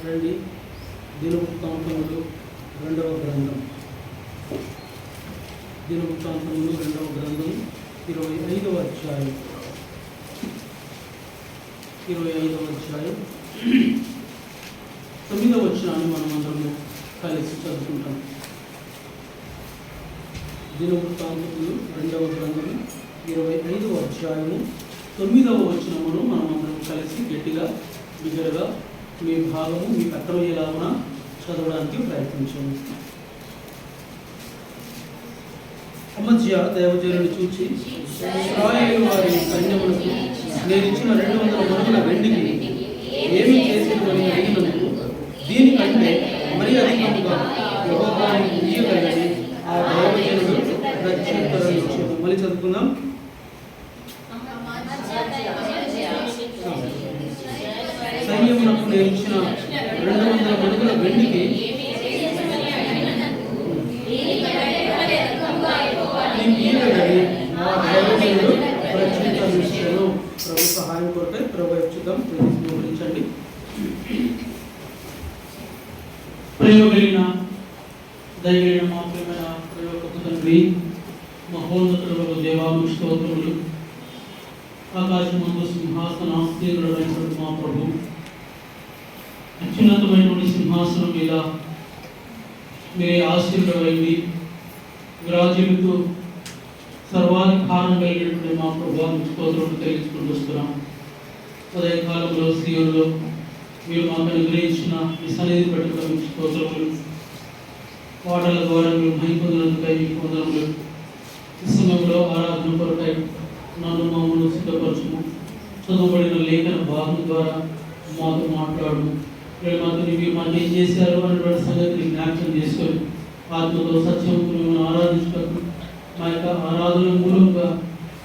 రండి. దినవృత్తాంతములు 2వ గ్రంథం, దినవృత్తాంతములు 2వ గ్రంథం 25వ అధ్యాయం 9వ వచనాన్ని మనం అందరము కలిసి చదువుకుంటాం. దినవృత్తాంతములు 2వ గ్రంథం 25వ అధ్యాయము 9వ వచనమును మనం అందరం కలిసి గట్టిగా బిగ్గరగా మీ భాగము మీకు అర్థమయ్యేలాగా చదవడానికి ప్రయత్నించండి. అమజ్య దైవజనుని చూచి, ఇశ్రాయేలు వారి సైన్యములకు నేను ఇచ్చిన 200 మణుగుల వెండికి ఏమి చేసేదని అడిగినందుకు, దీనికంటే మరి అధికముగా యెహోవాను ఇయ్యగలని ఆ దైవజనుడు ప్రత్యుత్తరం ఇచ్చాడు. మళ్ళీ చదువుకుందాం. సైన్యమునకు నేను ఇచ్చిన 200 మణుగుల వెండికి ఇయ్యగలని ఆ దైవజనుడు ప్రత్యుత్తరం ఇచ్చాడు. ప్రభు సహాయం కొరకై ప్రభు ఇచ్చుదాం. వివరించండి. ప్రయోగైన దైవైన మా ప్రియమైన ప్రయోగపు తండ్రి, మహోన్నతుడు దేవాను స్తోత్రములు. ఆకాశమందు సింహాసనాసీనుడైనటువంటి మా ప్రభు, అత్యున్నతమైనటువంటి సింహాసనం మీద మీరే ఆశీర్వైంది విరాజిల్లుతూ సర్వాధికారం కలిగినటువంటి మా ప్రభు స్తోత్రములు తెలుసుకుంటూ వస్తున్నాం. ఉదయకాలంలో సీయోనులో మీరు మాకు అనుగ్రహించిన ఈ సన్నిధి పెట్టుకున్న స్తోత్రములు, పాటల ద్వారా మీరు మహిపొందినందుకై మీకు వందనములు. ఈ సమయంలో ఆరాధన కొరకై నన్ను మమ్మల్ని సిద్ధపరచుము. చదువుబడిన లేఖన భాగం ద్వారా మాతో మాట్లాడు. మాతో మీరు మాకు ఏం చేశారు అనేటువంటి సంగతిని జ్ఞాపకం చేసుకొని ఆత్మతో సత్యంతో మిమ్మల్ని ఆరాధించటకు మా యొక్క ఆరాధన మూలంగా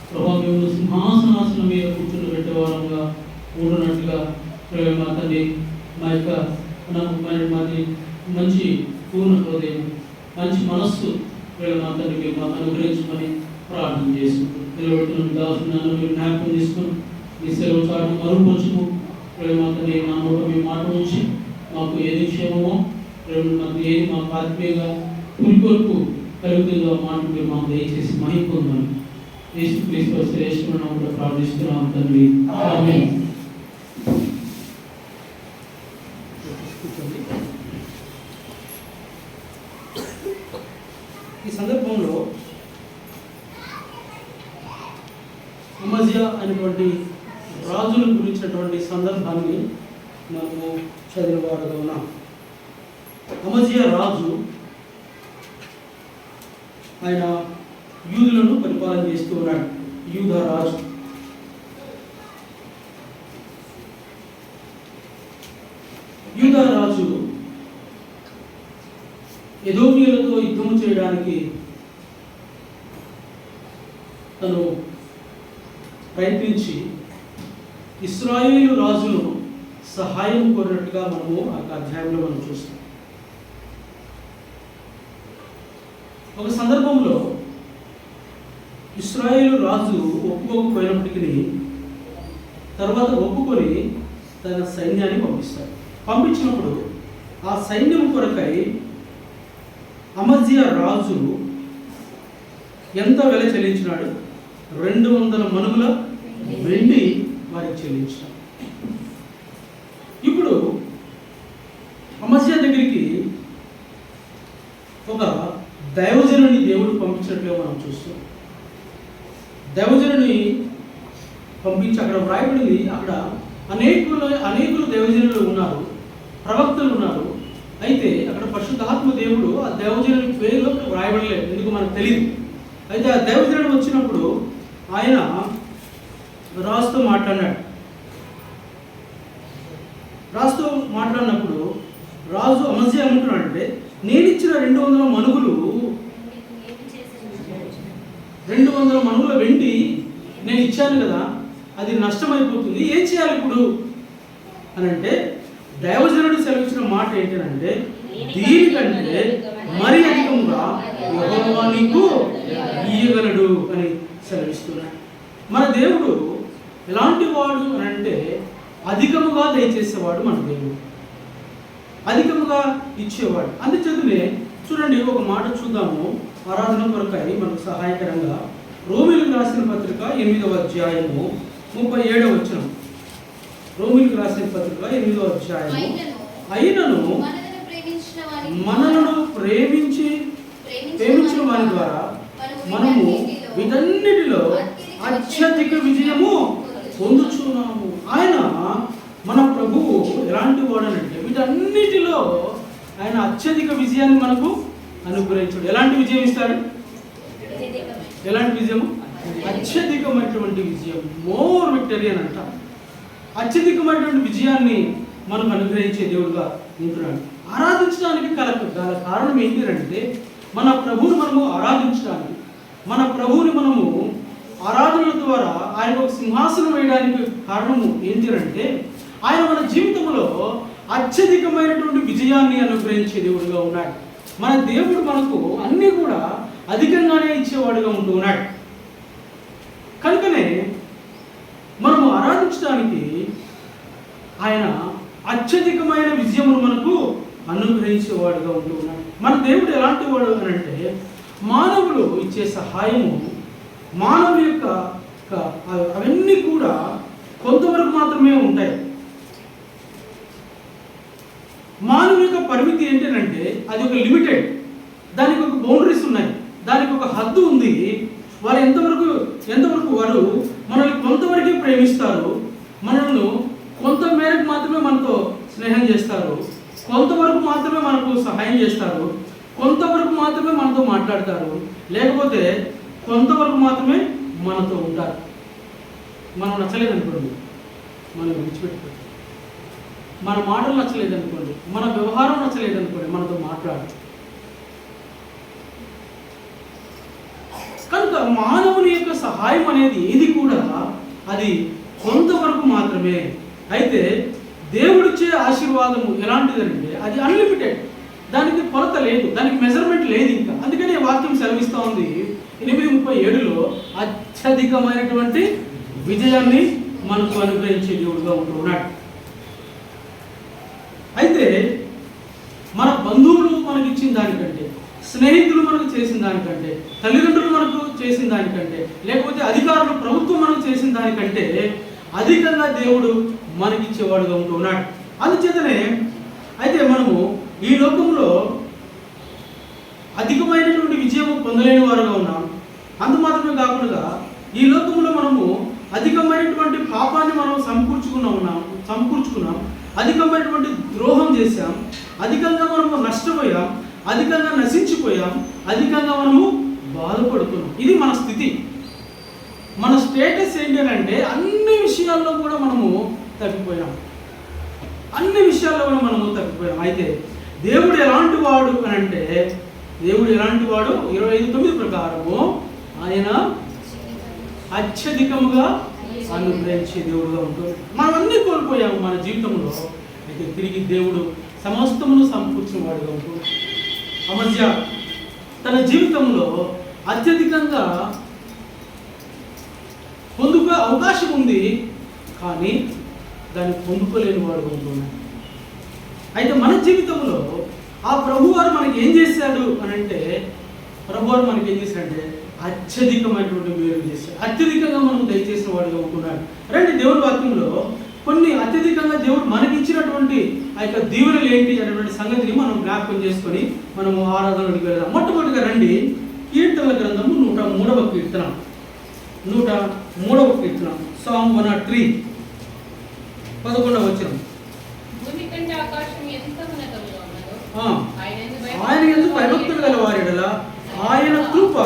ప్రభావ మిమ్మల్ని సింహాసనాసనం మీద కూర్చుని పెట్టేవారంగా ఉండునట్టుగా మా తండ్రి మా యొక్క మాది మంచి పూర్ణ హృదయం, మంచి మనస్సు మా తండ్రి మీరు మాకు అనుగ్రహించమని ప్రార్థన చేసుకుంటూ నిలబెట్టిన దాసులను మీరు జ్ఞాపకం తీసుకుని మీ సెలవు చాటు మరుపరచుము. మా తండ్రి నా నోట మీ మాట నుంచి మాకు ఏది క్షేమమో మాకు ఏది మాకు ఆత్మీయంగా పురికొరకు కలుగుతుందో ఆ మాట మీరు మాకు దయచేసి మహిమ పొందమని యేసుక్రీస్తు శ్రేష్ఠమైన నామములో ప్రార్థిస్తున్నాం తండ్రి. ఆమేన్. ఈ సందర్భంలో అమజ్యా అనేటువంటి రాజుల గురించినటువంటి సందర్భాన్ని మనము చదివినవారుగా ఉన్నాం. అమజ్యా రాజు ఆయన యూదులను పరిపాలన చేస్తూ ఉన్నాడు. యూదా రాజు. యూదా రాజు ఎదోమీయులతో యుద్ధం చేయడానికి తను ప్రయత్నించి ఇశ్రాయేలు రాజును సహాయం కోరినట్టుగా మనము ఆ అధ్యాయంలో మనం చూస్తాం. ఒక సందర్భంలో ఇశ్రాయేలు రాజు ఒప్పుకోకపోయినప్పటికీ తర్వాత ఒప్పుకొని తన సైన్యాన్ని పంపిస్తాడు. పంపించినప్పుడు ఆ సైన్యం కొరకై అమజ్యా రాజు ఎంత వెల చెల్లించినాడు? 200 మణుగుల వెండి వారికి చెల్లించాడు. ఇప్పుడు అమజ్యా దగ్గరికి ఒక దైవజనుని దేవుడు పంపించినట్లుగా మనం చూస్తాం. దైవజనుని పంపించి అక్కడ వ్రాయబడింది, అక్కడ అనేకులు దైవజనులు ఉన్నారు, ప్రవక్తలు ఉన్నారు. అయితే అక్కడ పరిశుద్ధాత్మ దేవుడు ఆ దైవజనుని పేరులో వ్రాయబడలేదు, ఎందుకు మనకు తెలియదు. అయితే ఆ దైవజనుడు వచ్చినప్పుడు ఆయన రాజుతో మాట్లాడినప్పుడు రాజు అమజ్యా ఏమంటున్నాడంటే, నేను ఇచ్చిన 200 మణుగులు 200 మణుగుల వెండి నేను ఇచ్చాను కదా, అది నష్టమైపోతుంది, ఏం చేయాలి ఇప్పుడు అని అంటే, దైవజనుడు సెలవిచ్చిన మాట ఏంటంటే, దీనికంటే మరి అధికంగా యెహోవా నీకు ఇయ్యగలడు అని సెలవిస్తున్నాడు. మన దేవుడు ఎలాంటి వాడు అని అంటే, అధికముగా దయచేసేవాడు మన దేవుడు. అధికముగా ఇచ్చేవాడు. అందుచేతనే చూడండి, ఒక మాట చూద్దాము ఆరాధన కొరకై మనకు సహాయకరంగా. రోమీయులకు రాసిన పత్రిక 8వ అధ్యాయము 37వ వచనం. రోమీయులకు రాసిన పత్రిక 8వ అధ్యాయము. అయినను మనలను ప్రేమించిన వారి ద్వారా మనము వీటన్నిటిలో అత్యధిక విజయము పొందుచున్నాము. ఆయన మన ప్రభువు ఎలాంటి వాడనంటే వీటన్నిటిలో ఆయన అత్యధిక విజయాన్ని మనకు అనుగ్రహించాడు. ఎలాంటి విజయం ఇస్తాడు? ఎలాంటి విజయము? అత్యధికమైనటువంటి విజయం, మోర్ విక్టరీ అని అంట. అత్యధికమైనటువంటి విజయాన్ని మనకు అనుగ్రహించే దేవుడుగా ఉంటున్నాడు. ఆరాధించడానికి గల కారణం ఏంటి అంటే, మన ప్రభువుని మనము ఆరాధించడానికి, మన ప్రభువుని మనము ఆరాధనల ద్వారా ఆయన ఒక సింహాసనం వేయడానికి కారణము ఏంటి అంటే, ఆయన మన జీవితంలో అత్యధికమైనటువంటి విజయాన్ని అనుగ్రహించే దేవుడుగా ఉన్నాడు. మన దేవుడు మనకు అన్నీ కూడా అధికంగానే ఇచ్చేవాడుగా ఉంటూ ఉన్నాడు. కనుకనే మనము ఆరాధించడానికి ఆయన అత్యధికమైన విజయమును మనకు అనుగ్రహించేవాడుగా ఉంటూ ఉన్నాడు. మన దేవుడు ఎలాంటి వాడు అని అంటే, మానవులు ఇచ్చే సహాయము, మానవుల యొక్క అవన్నీ కూడా కొంతవరకు మాత్రమే ఉంటాయి. మానవుల యొక్క పరిమితి ఏంటంటే అది ఒక లిమిటెడ్, దానికి ఒక బౌండరీస్ ఉన్నాయి, దానికి ఒక హద్దు ఉంది. వారు ఎంతవరకు వారు మనల్ని కొంతవరకే ప్రేమిస్తారు, మనల్ని కొంత మేరకు మాత్రమే మనతో స్నేహం చేస్తారు, కొంతవరకు మాత్రమే మనకు సహాయం చేస్తారు, కొంతవరకు మాత్రమే మనతో మాట్లాడతారు, లేకపోతే కొంతవరకు మాత్రమే మనతో ఉంటారు. మనం నచ్చలేదనుకోండి, మనం విడిచిపెట్టుకోండి. మన మాటలు నచ్చలేదనుకోండి, మన వ్యవహారం నచ్చలేదనుకోండి, మనతో మాట్లాడరు. కనుక మానవుని యొక్క సహాయం అనేది ఏది కూడా అది కొంతవరకు మాత్రమే. అయితే దేవుడిచ్చే ఆశీర్వాదము ఎలాంటిదంటే అది అన్లిమిటెడ్, దానికి కొలత లేదు, దానికి మెజర్మెంట్ లేదు ఇంకా. అందుకని వాక్యం సెలవిస్తూ ఉంది 8:37లో అత్యధికమైనటువంటి విజయాన్ని మనకు అనుగ్రహించే దేవుడుగా ఉంటూ ఉన్నాడు. అయితే మన బంధువులు మనకి ఇచ్చిన దానికంటే, స్నేహితులు మనకు చేసిన దానికంటే, తల్లిదండ్రులు మనకు చేసిన దానికంటే, లేకపోతే అధికారులు ప్రభుత్వం మనకు చేసిన దానికంటే అధికంగా దేవుడు మనకిచ్చేవాడుగా ఉంటూ ఉన్నాడు. అందుచేతనే అయితే మనము ఈ లోకంలో అధికమైనటువంటి విజయం పొందలేని వారుగా ఉన్నాం. అందు మాత్రమే కాకుండా ఈ లోకంలో మనము అధికమైనటువంటి పాపాన్ని మనం సమకూర్చుకున్నాం, అధికమైనటువంటి ద్రోహం చేశాం, అధికంగా మనము నష్టపోయాం, అధికంగా నశించిపోయాం, అధికంగా మనము బాధపడుతున్నాం. ఇది మన స్థితి. మన స్టేటస్ ఏంటి అంటే అన్ని విషయాల్లో కూడా మనము తగ్గిపోయాం. అయితే దేవుడు ఎలాంటి వాడు అని అంటే, దేవుడు ఎలాంటి వాడు 25:9 ప్రకారము ఆయన అత్యధికముగా అనుగ్రహించే దేవుడుగా ఉంటుంది. మనం అన్నీ కోల్పోయాము మన జీవితంలో, అయితే తిరిగి దేవుడు సమస్తమును సమకూర్చిన వాడుగా ఉంటుంది. ఆ మధ్య తన జీవితంలో అత్యధికంగా పొందుకు అవకాశం ఉంది, కానీ దాన్ని పొందుకోలేని వాడుగా ఉంటున్నాడు. అయితే మన జీవితంలో ఆ ప్రభువారు మనకి ఏం చేశాడు అని అంటే, ప్రభువారు మనకి ఏం చేశాడంటే అత్యధికమైనటువంటి మేలు చేశాడు, అత్యధికంగా మనం దయచేసిన వాడుగా ఉంటున్నాడు. రండి, దేవుని వాక్యంలో కొన్ని అత్యధికంగా దేవుడు మనకి ఇచ్చినటువంటి ఆ యొక్క దీవెనలు ఏంటి అనేటువంటి సంగతిని మనం జ్ఞాపకం చేసుకొని మనము ఆరాధనలోకి వెళ్దాం. మొట్టమొదటిగా రండి, కీర్తనల గ్రంథము 103వ కీర్తన, 103వ కీర్తన, సామ్ 103 11వ వచనం. ఆయన ఎందుకు భయభక్తులు గల వారిడల ఆయన కృప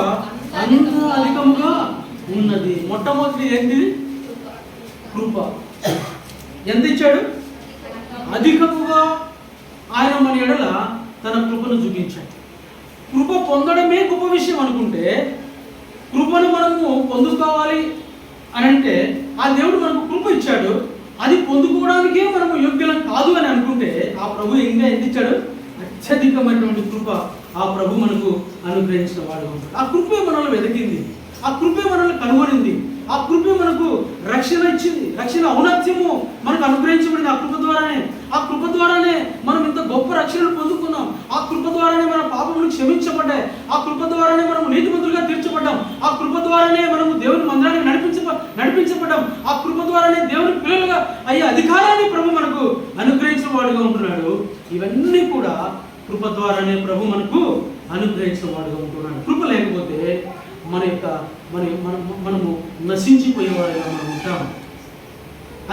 అంత అధికముగా ఉన్నది. మొట్టమొదటి ఏంటిది? కృప. ఎంత ఇచ్చాడు? అధికముగా ఆయన మన ఎడల తన కృపను చూపించాడు. కృప పొందడమే గొప్ప విషయం అనుకుంటే, కృపను మనము పొందుకోవాలి అని అంటే ఆ దేవుడు మనకు కృప ఇచ్చాడు, అది పొందుకోవడానికే మనము యోగ్యులం కాదు అని అనుకుంటే ఆ ప్రభు ఇంకా ఎంత ఇచ్చాడు? అత్యధికమైనటువంటి కృప ఆ ప్రభు మనకు అనుగ్రహించిన వాడు. ఆ కృపే మనల్ని వెతికింది, ఆ కృపే మనల్ని కనుగొనింది, ఆ కృపే మనకు రక్షణ ఇచ్చింది, రక్షణ ఔన్నత్యము మనకు అనుగ్రహించబడింది ఆ కృప ద్వారానే. ఆ కృప ద్వారానే మనం ఇంత గొప్ప క్షమించబడ్డాయి. ఆ కృప ద్వారానే మనము నీతిమంతులుగా తీర్చబడ్డాం. ఆ కృప ద్వారానే మనము దేవుని మందిరానికి నడిపించబడ్డాం. ఆ కృప ద్వారానే దేవుని పిల్లలుగా అయ్యే అధికారాన్ని ప్రభు మనకు అనుగ్రహించిన వాడుగా ఉంటున్నాడు. ఇవన్నీ కూడా కృప ద్వారానే ప్రభు మనకు అనుగ్రహించిన వాడుగా ఉంటున్నాడు. కృప లేకపోతే మనము నశించిపోయేవాడుగా మనం ఉంటాం.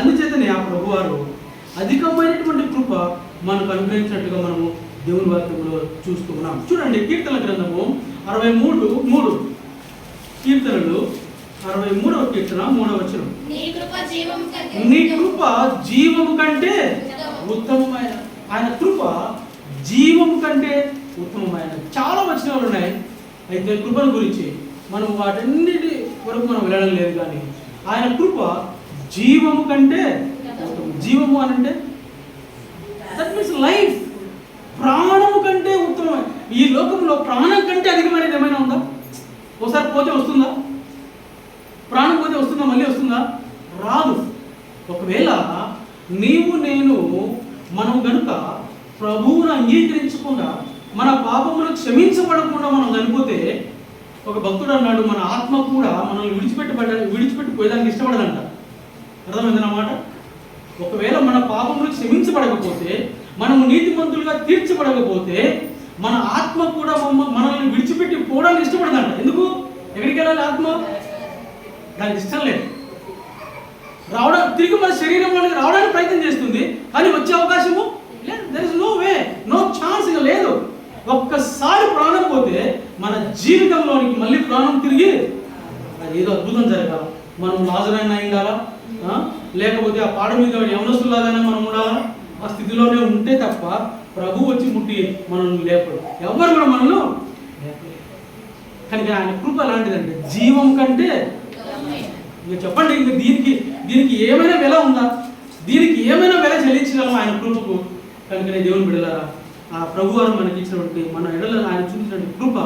అందుచేతనే ఆ ప్రభువారు అధికమైనటువంటి కృప మనకు అనుగ్రహించినట్టుగా మనము దేవుని వాక్యంలో చూస్తూ ఉన్నాం. చూడండి, కీర్తన గ్రంథము 63:3. కీర్తనలు 63వ కీర్తన 3వ వచనం. నీ కృప జీవము కంటే ఉత్తమమైన. ఆయన కృప జీవము కంటే ఉత్తమమైన. చాలా వచనాలు ఉన్నాయి. అయితే కృపల గురించి మనం వాటన్నిటి వరకు మనం వెళ్ళడం లేదు. కానీ ఆయన కృప జీవము కంటే ఉత్తమం. జీవము అని అంటే దట్ మీన్స్ లైఫ్. ప్రాణము కంటే ఉత్తమమైన. ఈ లోకంలో ప్రాణం కంటే అధికమైనది ఏమైనా ఉందా? ఒకసారి పోతే వస్తుందా? ప్రాణం పోతే వస్తుందా? మళ్ళీ వస్తుందా? రాదు. ఒకవేళ నీవు నేను మనం కనుక ప్రభువును అంగీకరించకుండా మన పాపములు క్షమించబడకుండా మనం చనిపోతే, ఒక భక్తుడు అన్నాడు, మన ఆత్మ కూడా మనల్ని విడిచిపెట్టిపోయేదానికి ఇష్టపడదంట. అర్థమైందన్నమాట. ఒకవేళ మన పాపములు క్షమించబడకపోతే, మనము నీతిమంతులుగా తీర్చబడకపోతే, మన ఆత్మ కూడా మనల్ని విడిచిపెట్టి పోవడానికి ఇష్టపడదంట. ఎందుకు? ఎక్కడికి వెళ్ళాలి ఆత్మ? దానికి ఇష్టం లేదు. తిరిగి మన శరీరంలోకి రావడానికి ప్రయత్నం చేస్తుంది, కానీ వచ్చే అవకాశము లేదు. There is no way, no chance. ఇక లేదు. ఒక్కసారి ప్రాణం పోతే మన జీవితంలోనికి మళ్ళీ ప్రాణం తిరిగి అది ఏదో అద్భుతం జరగాల. మనం లాజరైనా అయిండాలా, లేకపోతే ఆ పాడ మీద యవనస్తులాగానే మనం ఉండాలా. ఆ స్థితిలోనే ఉంటే తప్ప ప్రభు వచ్చి ముట్టి మనల్ని లేపడు. ఎవరు కూడా మనల్ని లేపలేదు. కనుక ఆయన కృప లాంటిదంటే జీవం కంటే. ఇక చెప్పండి, ఇంక దీనికి ఏమైనా వెల ఉందా? దీనికి ఏమైనా వెల చెల్లించగలం ఆయన కృపకు? కనుకనే దేవుని బిడ్డలారా, ఆ ప్రభువారు మనకి ఇచ్చినటువంటి, మన ఎడల ఆయన చూపించినటువంటి కృప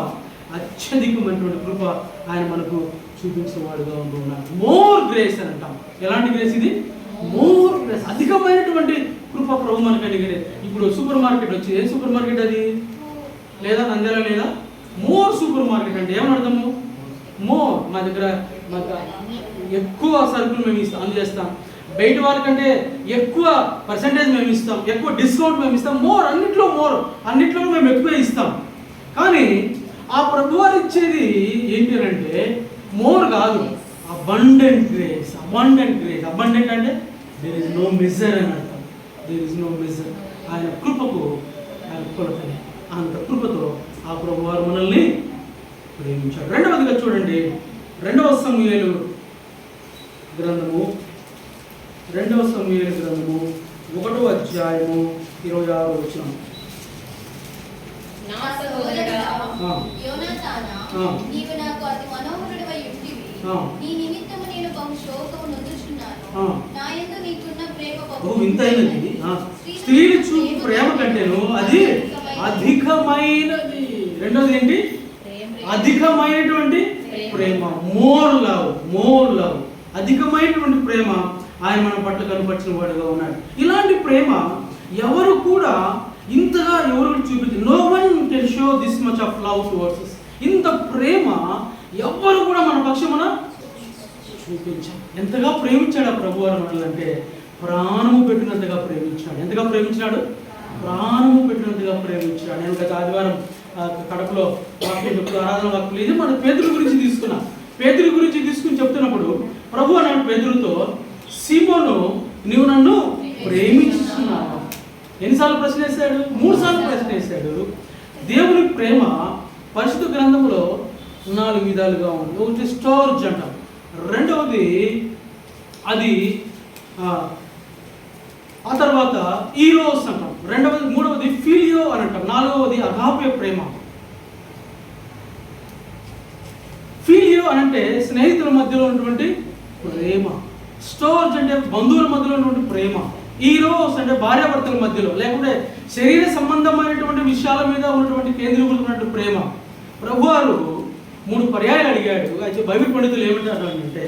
అత్యధికమైనటువంటి కృప ఆయన మనకు చూపించిన వాడుగా ఉంటున్నాడు. మోర్ గ్రేస్ అని అంటాం. ఎలాంటి గ్రేస్ ఇది? More grace. అధికమైనటువంటి కృప ప్రభు మనకు అడిగారు. ఇప్పుడు సూపర్ మార్కెట్ వచ్చి, ఏ సూపర్ మార్కెట్ అది? లేదా నంద్యాల లేదా? మోర్ సూపర్ మార్కెట్ అంటే ఏమని అర్థము? మోర్. మా దగ్గర ఎక్కువ సరుకులు మేము అందజేస్తాం. బయట వారికంటే ఎక్కువ పర్సంటేజ్ మేము ఇస్తాం, ఎక్కువ డిస్కౌంట్ మేము ఇస్తాం. అన్నిట్లో మేము ఎక్కువ ఇస్తాం. కానీ ఆ ప్రభువారు ఇచ్చేది ఏంటి అంటే మోర్ కాదు, అబండెంట్ గ్రేస్. అబండెంట్ అంటే దేర్ ఇస్ నో మెజర్ అని అర్థం. There is no measure. ఆయన కృపకు ఆయన కొలతనే. అంత కృపతో ఆ ప్రభువారు మనల్ని ప్రేమించాడు. రెండవదిగా చూడండి, 2వ సమూయేలు గ్రంథము 1వ అధ్యాయము 26వ వచనం. నా సహోదరుడా యోనాతానా, నీవు నాకు అతి మనోహరుడవై ఉంటివి. నీ నిమిత్తము నేను బహు శోకము నొందుచున్నాను. నా యందు నీకున్న ప్రేమ బహు వింతైనది. స్త్రీలు చూపు ప్రేమ కంటేను అది అధికమైనది. రెండోది ఏంటి? అధికమైనటువంటి ప్రేమ. More love. అధికమైనటువంటి ప్రేమ ఆయన మన పట్ల కనపరిచిన వాడుగా ఉన్నాడు. ఇలాంటి ప్రేమ ఎవరు కూడా ఇంతగా ఎవరు చూపించారు. No one can show this much of love towards us. ఇంత ప్రేమ ఎవరు కూడా మన పక్షమున చూపించారు. ఎంతగా ప్రేమించాడు ఆ ప్రభువారు మనల్ని అంటే ప్రాణము పెట్టినంతగా ప్రేమించాడు. ఎంతగా ప్రేమించాడు? ప్రాణము పెట్టినంతగా ప్రేమించాడు. నేను గత ఆదివారం కడపలో వాక్యం చెప్తూ ఆరాధన వాక్యం ఇది మన పేతురు గురించి తీసుకున్నా. పేతురు గురించి తీసుకుని చెప్తున్నప్పుడు ప్రభు అన్నాడు పేతురుతో, సీమోను, నీవు నన్ను ప్రేమించుతున్నావు. ఎన్నిసార్లు ప్రశ్న వేశాడు? 3 సార్లు ప్రశ్న వేశాడు. దేవుని ప్రేమ పరిశుద్ధ గ్రంథంలో 4 విధాలుగా ఉంది. ఒకటి స్టోర్జ్ అంటాం, రెండవది అది ఆ తర్వాత ఈరోస్ అంటాం, మూడవది ఫిలియో అని అంటాం, 4వది అగాపే ప్రేమ. ఫిలియో అని అంటే స్నేహితుల మధ్యలో ఉన్నటువంటి ప్రేమ. స్టోర్జ్ అంటే బంధువుల మధ్యలో ఉన్నటువంటి ప్రేమ. ఈరోస్ అంటే భార్యాభర్తల మధ్యలో, లేకుంటే శరీర సంబంధమైనటువంటి విషయాల మీద ఉన్నటువంటి కేంద్రీకృతమైనటువంటి ప్రేమ. ప్రభువారు 3 పర్యాయాలు అడిగాడు. అయితే బైబిల్ పండితులు ఏమంటారు అంటే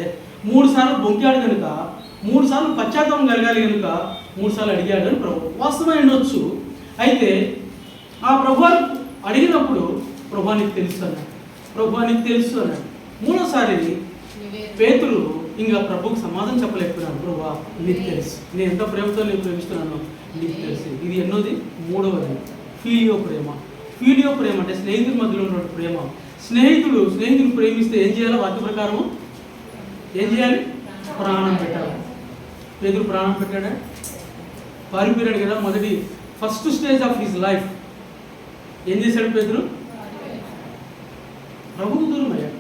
3 సార్లు బొంకాడు కనుక, 3 సార్లు పశ్చాత్తాపం కలగాలి కనుక 3 సార్లు అడిగాడు అని ప్రభు. వాస్తవమే ఉండొచ్చు. అయితే ఆ ప్రభువారు అడిగినప్పుడు ప్రభువా నీకు తెలుసు అన్నాడు. ప్రభువా నీకు తెలుసు అన్నాడు. మూడోసారి పేతురు ఇంకా ప్రభువుకి సమాధానం చెప్పలేకపోయినాడు. ప్రభువా నీకు తెలుసు, నేను ఎంత ప్రేమతో నేను ప్రేమిస్తున్నానో నీకు తెలుసు. ఇది ఎన్నోది? మూడవది ఫీలియో ప్రేమ. ఫీలియో ప్రేమ అంటే స్నేహితుల మధ్యలో ఉన్న ప్రేమ. స్నేహితుడు ప్రేమిస్తే ఏం చేయాలి? వాక్య ప్రకారం ఏం చేయాలి? ప్రాణం పెట్టాలి. పేతురు ప్రాణం పెట్టాడా? పారిపోయాడు కదా. First stage of his life ఏం చేశాడు పేతురు? ప్రభువుకు దూరం అయ్యాడు.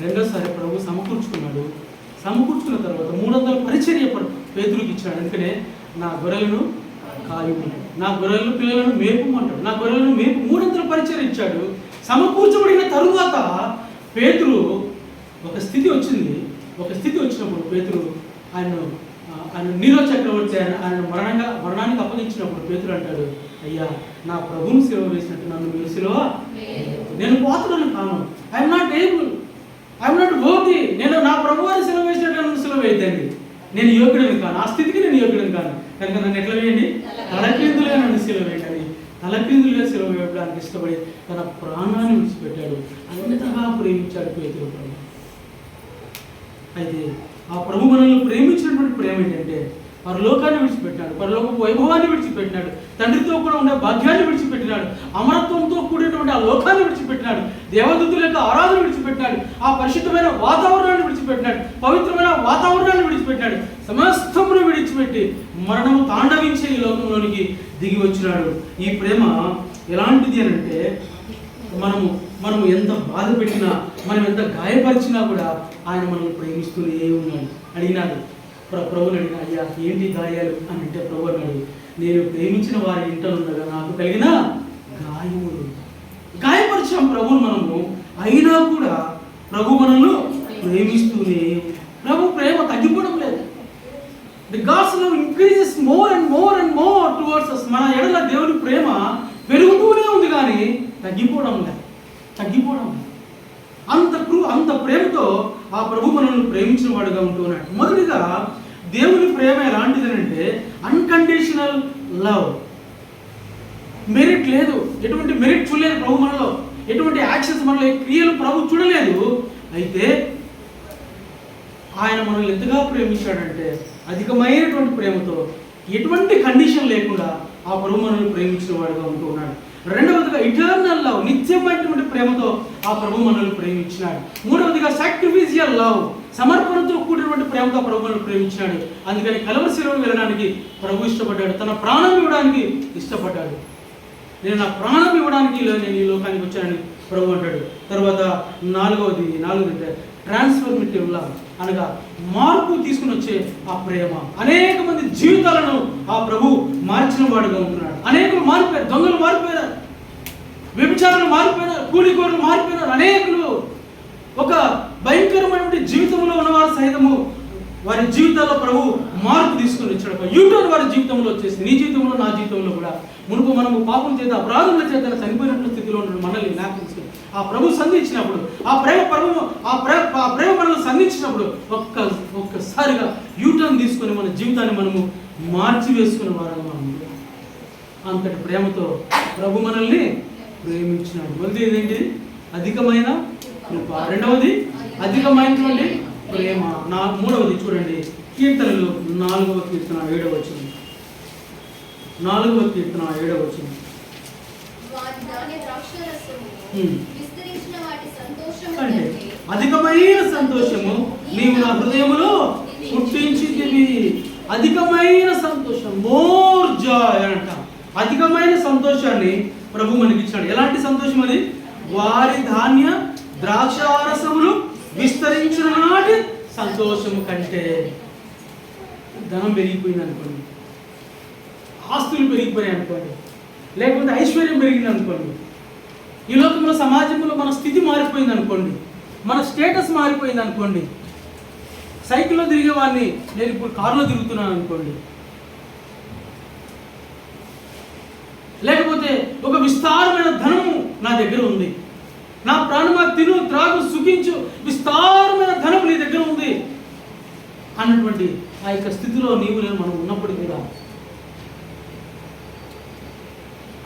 రెండోసారి ప్రభు సమకూర్చుకున్నాడు. సమకూర్చుకున్న తర్వాత 300 పరిచర్య పేతురుకి ఇచ్చాడు. అందుకనే నా గొర్రెలను కాయుము, నా గొర్రెలను పిల్లలను మేపుమంటాడు. నా గొర్రెలను మేపు 300 పరిచర్య ఇచ్చాడు. సమకూర్చబడిన తరువాత పేతురు ఒక స్థితి వచ్చినప్పుడు పేతురు ఆయన నీరో చక్రవర్తి ఆయన మరణానికి అప్పగించినప్పుడు పేతురు అంటాడు, అయ్యా నా ప్రభువును సిలువ వేసినట్టు నన్ను మీరు సిలువ, నేను పాత్రను కాను, ఐఎమ్ నాట్ వర్తీ, నేను నా ప్రభువాన్ని సిలువ వేసినట్టు నన్ను సిలువ వేయద్దండి, నేను యోగ్యుడిని కాను, ఆ స్థితికి నేను యోగ్యుడిని కాను, కనుక నన్ను ఎట్లా వేయండి? తలక్రిందులుగా నన్ను సిలువ వేయండి. తలక్రిందులుగా సిలువ వేయడానికి ఇష్టపడి తన ప్రాణాన్ని విడిచిపెట్టాడు. అంతగా ప్రేమించాడు పేతురు ప్రభు. అయితే ఆ ప్రభు మనల్ని ప్రేమించినటువంటి ప్రేమ ఏంటంటే పరలోకాన్ని విడిచిపెట్టినాడు, పరలోకపు వైభవాన్ని విడిచిపెట్టినాడు, తండ్రితో కూడా ఉండే భాగ్యాన్ని విడిచిపెట్టినాడు, అమరత్వంతో కూడినటువంటి ఆ లోకాన్ని విడిచిపెట్టినాడు, దేవదూతుల యొక్క ఆరాధన విడిచిపెట్టినాడు, ఆ పరిశుద్ధమైన వాతావరణాన్ని విడిచిపెట్టినాడు, పవిత్రమైన వాతావరణాన్ని విడిచిపెట్టినాడు, సమస్తమును విడిచిపెట్టి మరణము తాండవించే ఈ లోకంలోనికి దిగి వచ్చినాడు. ఈ ప్రేమ ఎలాంటిది అని అంటే మనము ఎంత బాధ పెట్టినా, మనం ఎంత గాయపరిచినా కూడా ఆయన మనల్ని ప్రేమిస్తూనే ఉన్నాడు. అడిగినాడు ప్రభువుని అడిగిన, అయ్యా ఏంటి గాయాలు అని అంటే ప్రభు అన్నాడు, నేను ప్రేమించిన వారి ఇంటనుండగా నాకు కలిగిన గాయములు. గాయపరిచాం ప్రభువును మనము, అయినా కూడా ప్రభు మనల్ని ప్రేమిస్తూనే. ప్రభు ప్రేమ తగ్గిపోవడం లేదు. The God's love increases more and more and more towards us. మన ఎడల దేవుని ప్రేమ పెరుగుతూనే ఉంది కానీ తగ్గిపోవడం లేదు. అంత ప్రేమతో ఆ ప్రభు మనల్ని ప్రేమించిన వాడుగా ఉంటున్నాడు. మొదటిగా దేవుని ప్రేమ ఎలాంటిదనంటే అన్కండిషనల్ లవ్. మెరిట్ లేదు, ఎటువంటి మెరిట్ చూడలేదు ప్రభు మనలో, ఎటువంటి యాక్షన్స్ మనలో క్రియలు ప్రభు చూడలేదు. అయితే ఆయన మనల్ని ఎంతగా ప్రేమించాడంటే అధికమైనటువంటి ప్రేమతో, ఎటువంటి కండిషన్ లేకుండా ఆ ప్రభు మనల్ని ప్రేమించిన వాడుగా ఉంటూ ఉన్నాడు. రెండవదిగా ఇటర్నల్ లవ్, నిత్యమైనటువంటి ప్రేమతో ఆ ప్రభు మనల్ని ప్రేమించినాడు. మూడవదిగా సాక్రిఫిషియల్ లవ్, సమర్పణతో కూడినటువంటి ప్రేమతో ప్రభు మనల్ని ప్రేమించినాడు. అందుకని కలవరి శిలువకు వెళ్ళడానికి ప్రభు ఇష్టపడ్డాడు, తన ప్రాణం ఇవ్వడానికి ఇష్టపడ్డాడు. నేను నా ప్రాణం ఇవ్వడానికి నేను ఈ లోకానికి వచ్చానని ప్రభు అంటాడు. తర్వాత నాలుగవది ట్రాన్స్ఫర్మేటివ్ లవ్, అనగా మార్పు తీసుకుని వచ్చే ఆ ప్రేమ. అనేక మంది జీవితాలను ఆ ప్రభు మార్చిన వాడుగా ఉంటున్నాడు. అనేకులు మారిపోయారు, దొంగలు మారిపోయారు, వ్యభిచారులు మారిపోయినారు, కూలికోరులు మారిపోయినారు. అనేకులు ఒక భయంకరమైనటువంటి జీవితంలో ఉన్నవారు సైతము వారి జీవితాల్లో ప్రభు మార్పు తీసుకుని వచ్చాడు. ఒక యూటర్న్ వారి జీవితంలో వచ్చేసి, నీ జీవితంలో నా జీవితంలో కూడా మునుపు మనము పాపం చేత అపరాధముల చేత చనిపోయినటువంటి స్థితిలో ఉన్న మనల్ని జ్ఞాపించుకుని ఆ ప్రభు సంధించినప్పుడు, ఆ ప్రేమ మనల్ని సంధించినప్పుడు ఒక్కసారిగా యూటర్న్ తీసుకొని మన జీవితాన్ని మనము మార్చి వేసుకునే వారు మనము. అంతటి ప్రేమతో ప్రభు మనల్ని ప్రేమించినాడు. మొదటి ఏంటి? అధికమైన కృప. రెండవది అధికమైనటువంటి ప్రేమ. మూడవది చూడండి, కీర్తనలు 4వ కీర్తన 7వ వచనం. 4వ కీర్తన 7వ వచనం. అంటే అధికమైన సంతోషము నీవు నా హృదయములో పుట్టించితివి. అధికమైన సంతోషం, మోర్ జాయ్ అంట. అధికమైన సంతోషాన్ని ప్రభు మనకి ఇచ్చాడు. ఎలాంటి సంతోషం అది? వారి ధాన్య ద్రాక్షారసములు విస్తరించిన నాటి సంతోషము కంటే. ధనం పెరిగిపోయింది అనుకోండి, ఆస్తులు పెరిగిపోయాయి అనుకోండి, లేకపోతే ఐశ్వర్యం పెరిగింది అనుకోండి, ఈ లోకంలో సమాజంలో మన స్థితి మారిపోయింది అనుకోండి, మన స్టేటస్ మారిపోయింది అనుకోండి, సైకిల్లో తిరిగే వాడిని నేను ఇప్పుడు కారులో తిరుగుతున్నాను అనుకోండి, లేకపోతే ఒక విస్తారమైన ధనము నా దగ్గర ఉంది, నా ప్రాణమా తిను త్రాగు సుఖించు, విస్తారమైన ధనం నీ దగ్గర ఉంది అన్నటువంటి ఆ యొక్క స్థితిలో నీవు నేను మనం ఉన్నప్పుడు కూడా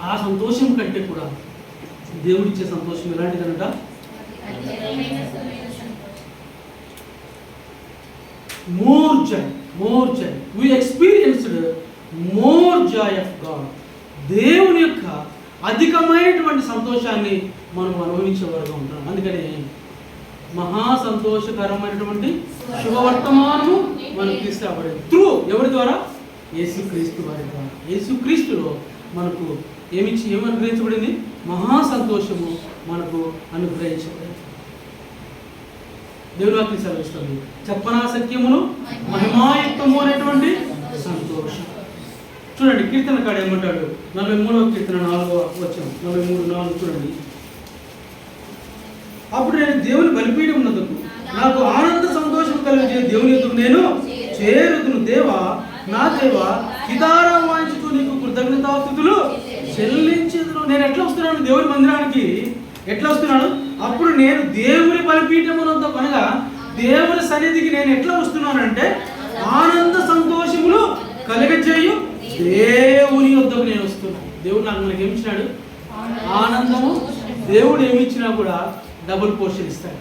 ఆ సంతోషం కంటే కూడా దేవుడిచ్చే సంతోషం ఎలాంటిదనట? More joy we experienced more joy of God. దేవుని యొక్క అధికమైనటువంటి సంతోషాన్ని మనం అనుభవించేవారుగా ఉంటాం. అందుకని మహా సంతోషకరమైనటువంటి శుభవర్తమానము మనకు తీసుకురాబడింది త్రూ ఎవరి ద్వారా? యేసుక్రీస్తు వారి ద్వారా. యేసుక్రీస్తులో మనకు ఏమి అనుగ్రహించబడింది? మహా సంతోషము మనకు అనుగ్రహించబడింది. దేవుని వాక్యం సెలవిస్తుంది, చెప్పనా సత్యమును మహిమాయుక్తము అనేటువంటి సంతోషం. చూడండి కీర్తన కాడ ఏమంటాడు? 43వ కీర్తన 4వ వచనం, 43:4 చూడండి. అప్పుడు నేను దేవుని బలిపీఠం ఉన్నందుకు నాకు ఆనంద సంతోషం కలిగే దేవుని ఎదుగు నేను చేరుదును. దేవా నా దేవా కితారా వాయించుతూ నీకు కృతజ్ఞతాస్తుతులు చెల్లించేదును. నేను ఎట్లా వస్తున్నాను దేవుని మందిరానికి? ఎట్లా వస్తున్నాను? అప్పుడు నేను దేవుని బలిపీఠం ఉన్నందుకు అనగా దేవుని సన్నిధికి నేను ఎట్లా వస్తున్నానంటే ఆనంద సంతోషములు కలిగజేయు దేవుని యొద్దకు నేను వస్తున్నాను. దేవుడు మనకి ఏమి ఇచ్చినాడు? ఆనందము. దేవుడు ఏమి ఇచ్చినా కూడా డబుల్ పోర్షన్ ఇస్తాడు.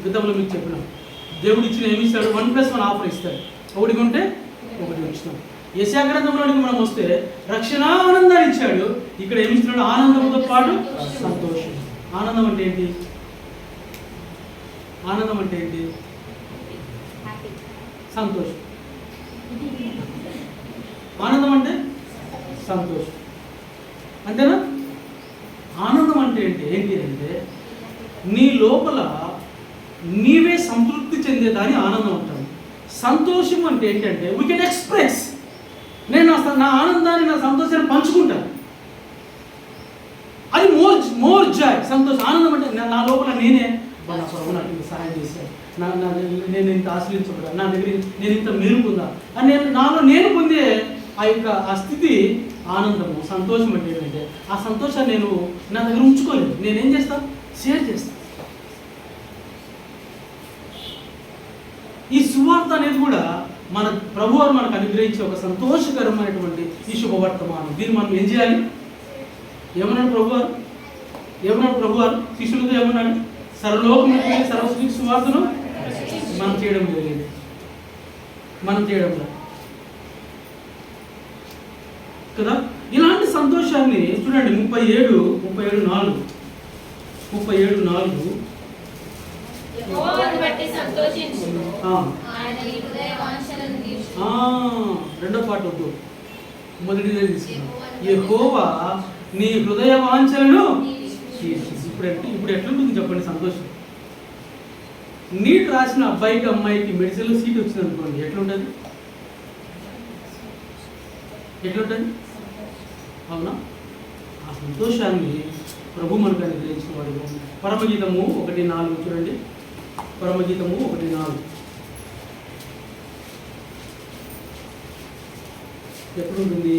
గతంలో మీకు చెప్పినాం, దేవుడు ఇచ్చిన ఏమి ఇస్తాడు? 1+1 ఆఫర్ ఇస్తాడు. ఒకటి కొంటే ఒకటి ఇచ్చినాడు. యెషయా గ్రంథంలోనికి మనం వస్తే రక్షణ ఆనందాన్ని ఇచ్చాడు. ఇక్కడ ఏమి ఇస్తున్నాడు? ఆనందంతో పాటు సంతోషం. ఆనందం అంటే ఏంటి? ఆనందం అంటే ఏంటి? సంతోషం. ఆనందం అంటే సంతోషం, అంతేనా? ఆనందం అంటే ఏంటి అంటే నీ లోపల నీవే సంతృప్తి చెందేదాన్ని ఆనందం అంటాను. సంతోషం అంటే ఏంటంటే వీ కెన్ ఎక్స్ప్రెస్. నేను నా ఆనందాన్ని, నా సంతోషాన్ని పంచుకుంటాను. అది మోర్ జాయ్, సంతోషం. ఆనందం అంటే నా లోపల నేనే ప్రభు నాకు ఇంత సహాయం చేశాను, నేను ఇంత ఆశ్రయించబడా, నా దగ్గర నేను ఇంత మేలుకుందా అని నేను పొందే ఆ స్థితి ఆనందము. సంతోషం అంటే ఏంటంటే ఆ సంతోషాన్ని నేను నా దగ్గర ఉంచుకోలేదు. నేనేం చేస్తాను? షేర్ చేస్తాను. ఈ సువార్త అనేది కూడా మన ప్రభువారు మనకు అనుగ్రహించే ఒక సంతోషకరమైనటువంటి ఈ శుభవర్తమానం. దీన్ని మనం ఏం చేయాలి? ఏమన్నాడు ప్రభువారు శిష్యులతో ఏమన్నాడు? సర్వలోకములకు వెళ్ళి సర్వసృష్టికి సువార్తను మనం చేయడం జరిగింది. కదా. ఇలాంటి సంతోషాన్ని చూడండి 37:4 రెండో పాట వద్దు, మొదటిదే తీసుకున్నాం. యెహోవా నీ హృదయ వాంఛలను ఇప్పుడు ఎట్లుంటుంది చెప్పండి సంతోషం? నీట్ రాసిన అబ్బాయికి అమ్మాయికి మెడిసిన్లో సీట్ వచ్చింది అనుకోండి, ఎట్లుంటుంది? అవునా? ఆ సంతోషాన్ని ప్రభు మనకు అనుగ్రహించిన వాడు. పరమగీతము 1:4 చూడండి. పరమగీతము 1:4 ఎప్పుడుంటుంది?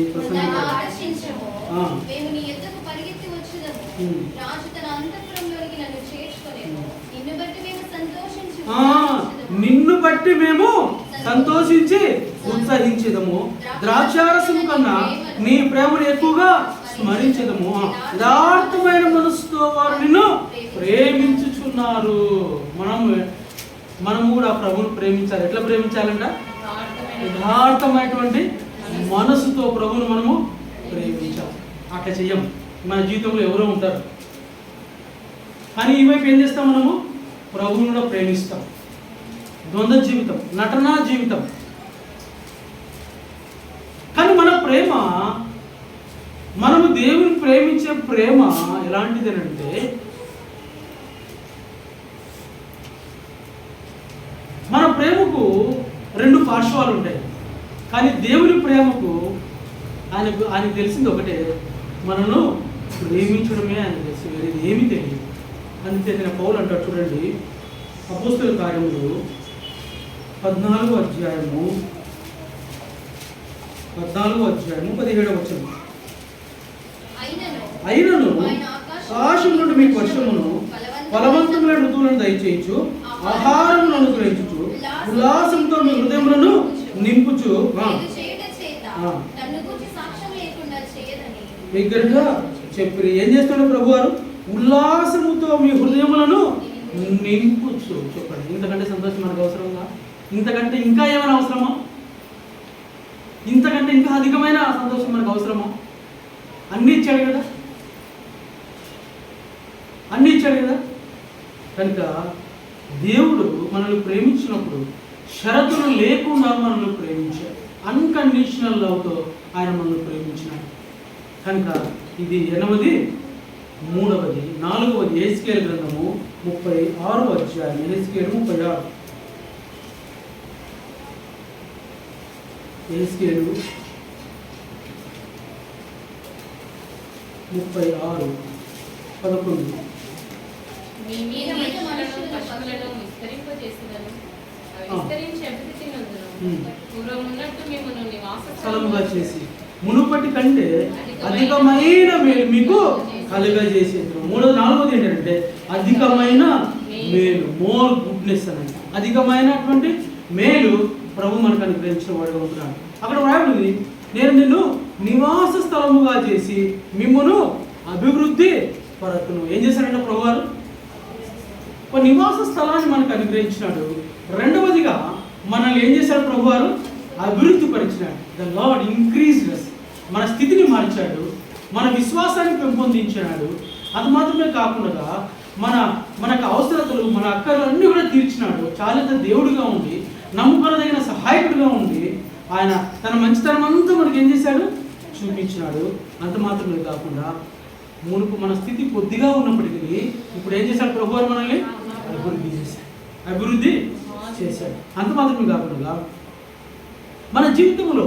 నిన్ను బట్టి మేము సంతోషించి ఉత్సహించేదము, ద్రాక్షారసము కన్నా నీ ప్రేమను ఎక్కువగా స్మరించదము. యథార్థమైన మనసుతో వారు నిన్ను ప్రేమించుచున్నారు. మనము కూడా ప్రభువును ప్రేమించాలి. ఎట్లా ప్రేమించాలంట? యథార్థమైనటువంటి మనసుతో ప్రభువును మనము ప్రేమించాలి. అట్లా చెయ్యం. మన జీవితంలో ఎవరో ఉంటారు, కానీ ఈ వైపు ఏం చేస్తాం? మనము ప్రభువును కూడా ప్రేమిస్తాం. ద్వంద్వ జీవితం, నటనా జీవితం. కానీ మన ప్రేమ, మనము దేవుని ప్రేమించే ప్రేమ ఎలాంటిదేనంటే మన ప్రేమకు 2 పార్శ్వాలు ఉంటాయి. కానీ దేవుని ప్రేమకు ఆయనకు తెలిసింది ఒకటే, మనను ప్రేమించడమే ఆయన తెలుసు, వేరేది ఏమీ తెలియదు. అందుకే పౌలు అంటాడు చూడండి, అపోస్తలుల కార్యములు 14వ అధ్యాయము 17వ వచనం. అయినను ఆకాశం నుండి మీకు వర్షమును ఫలవంతమైన ఋతువులను దయచేయచ్చు, ఆహారమును అనుగ్రహించు, ఉల్లాసంతో మీ హృదయములను నింపుచు దగ్గరగా చెప్పి ఏం చేస్తాడు ప్రభువారు? ఉల్లాసముతో మీ హృదయములను నింపుచ్చు. చెప్పండి, ఇంతకంటే సంతోషం మనకు అవసరంగా? ఇంతకంటే ఇంకా ఏమైనా అవసరమా? ఇంతకంటే ఇంకా అధికమైన సంతోషం మనకు అవసరమా? అన్నీ ఇచ్చాడు కదా, అన్నీ ఇచ్చాడు కదా. కనుక దేవుడు మనల్ని ప్రేమించినప్పుడు షరతులు లేకుండా మనల్ని ప్రేమించాడు. అన్కండిషనల్ లవ్తో ఆయన మనల్ని ప్రేమించినాడు. కనుక ఇది 8వ, 3వ, 4వ యెహెజ్కేలు గ్రంథము 36వ అధ్యాయం. యెహెజ్కేలు 36. యెహెజ్కేలు 36:11. మీ మీద మనుషులను పశువులను విస్తరింపజేసినను విస్తరించి అభివృద్ధినందును పూర్వమున్నట్టు మిమ్మల్ని నివాస స్థలముగా చేసి మునుపటి కంటే అధికమైన మేలు మీకు కలుగజేసేది. 4వది ఏంటంటే అధికమైన మేలు, మోర్ గుడ్నెస్ అని. అధికమైనటువంటి మేలు ప్రభు మనకు అనుగ్రహించిన వాడుగా ఉంటున్నాడు. అక్కడ వ్రాయబడింది, నేను నిన్ను నివాస స్థలముగా చేసి మిమ్మును అభివృద్ధి పరతును. ఏం చేశాడంటే ప్రభు వారు ఒక నివాస స్థలాన్ని మనకు అనుగ్రహించినాడు. రెండవదిగా మనల్ని ఏం చేశాడు ప్రభు వారు? అభివృద్ధి పరిచినాడు. The lord increased us. మన స్థితిని మార్చాడు, మన విశ్వాసాన్ని పెంపొందించినాడు. అది మాత్రమే కాకుండా మనకు అవసరతలు, మన అక్కర్లు అన్నీ కూడా తీర్చినాడు. చాలా దేవుడిగా ఉండి, నమ్ముకొనదగిన సహాయకుడిగా ఉండి ఆయన తన మంచితనం అంతా మనకి ఏం చేశాడు? చూపించినాడు. అంత మాత్రమే కాకుండా మునుపు మన స్థితి కొద్దిగా ఉన్నప్పటికీ ఇప్పుడు ఏం చేశాడు ప్రభు వారు? మనల్ని అభివృద్ధి చేశాడు. అంత మాత్రమే కాకుండా మన జీవితంలో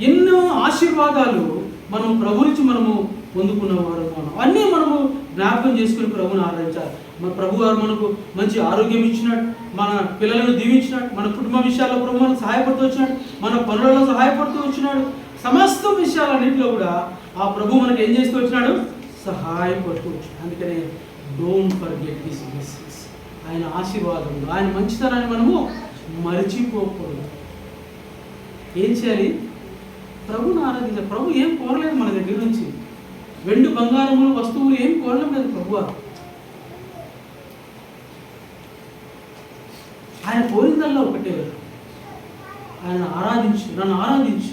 ఎన్నో ఆశీర్వాదాలు మనం ప్రభు నుంచి మనము పొందుకున్నవారు. అన్నీ మనము జ్ఞాపకం చేసుకుని ప్రభుని ఆరాధించాలి. మన ప్రభు వారు మనకు మంచి ఆరోగ్యం ఇచ్చినాడు, మన పిల్లలను దీవించినాడు, మన కుటుంబ విషయాల్లో ప్రభు మనకు సహాయపడుతూ వచ్చినాడు, మన పనులలో సహాయపడుతూ వచ్చినాడు. సమస్త విషయాలన్నింటిలో కూడా ఆ ప్రభు మనకు ఏం చేస్తూ వచ్చినాడు? సహాయపడుతూ వచ్చినాడు. అందుకనే డోంట్ ఫర్గెట్ హిస్ బ్లెస్సింగ్స్. ఆయన ఆశీర్వాదములు, ఆయన మంచితనాన్ని మనము మరిచిపోకూడదు. ఏం చేయాలి? ప్రభుని ఆరాధించాలి. ప్రభు ఏం కోరలేదు మన దగ్గర నుంచి, వెండి బంగారములు వస్తువులు ఏం కోరలేదు లేదు ప్రభు. ఆయన కోరిందల్లా ఒకటే, ఆయన ఆరాధించు, నన్ను ఆరాధించు.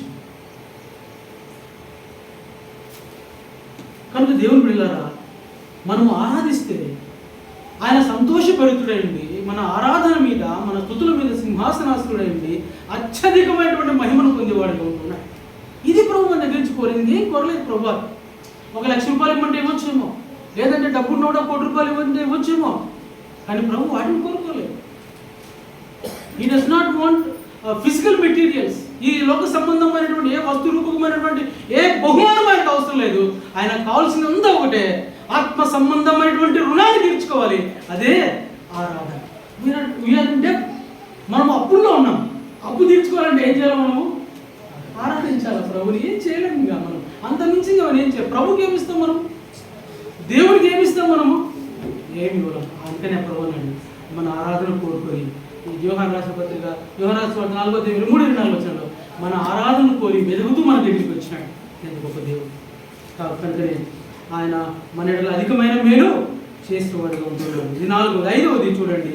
కనుక దేవుని బిడ్డలారా, మనము ఆరాధిస్తే ఆయన సంతోషభరితుడైంది, మన ఆరాధన మీద, మన స్తుతుల మీద సింహాసనాసురుడైంది, అత్యధికమైనటువంటి మహిమను పొందేవాడుగా ఉంటున్నాడు. ఇది ప్రభు మన దగ్గర నుంచి కోరింది. ఏం కోరలేదు ప్రభు. 1,00,000 రూపాయలు ఇవ్వమంటే ఇవ్వచ్చేమో, లేదంటే డబ్బు ఉన్నోడా 1 కోటి రూపాయలు ఇవ్వంటే ఇవ్వచ్చేమో, కానీ ప్రభు వాటిని కోరుకోలేదు. He does not want physical materials. ఈ లోక సంబంధమైనటువంటి ఏ వస్తు రూపకమైనటువంటి ఏ బహుమానం ఆయనకు అవసరం లేదు. ఆయనకు కావాల్సినంత ఒకటే, ఆత్మ సంబంధమైనటువంటి రుణాన్ని తీర్చుకోవాలి. అదే ఆరాధన. మనం అప్పుల్లో ఉన్నాం. అప్పు తీర్చుకోవాలంటే ఏం చేయాలి? మనము ఆరాధించాలి ప్రభుని. ఏం చేయలేము ఇంకా మనం, అంత మించి మనం ఏం చేయాలి? ప్రభుకి ఏమిస్తాం మనం? దేవుడికి ఏమిస్తాం మనము? ఏమి ఇవ్వలేం. అందుకనే ప్రభు అన్నాడు, మన ఆరాధన కోరుకొని యోహాను రాసిన పత్రిక, యోహాను రాసిన 4:23-24 మన ఆరాధన కోరి వెలుగుతూ మన దగ్గరికి వచ్చినాడు. ఎంత గొప్ప దేవుడు. కనుకనే ఆయన మన ఎడల అధికమైన మేలు చేసేవాడుగా ఉంటున్నాడు. ఇది 4వది. 5వది చూడండి,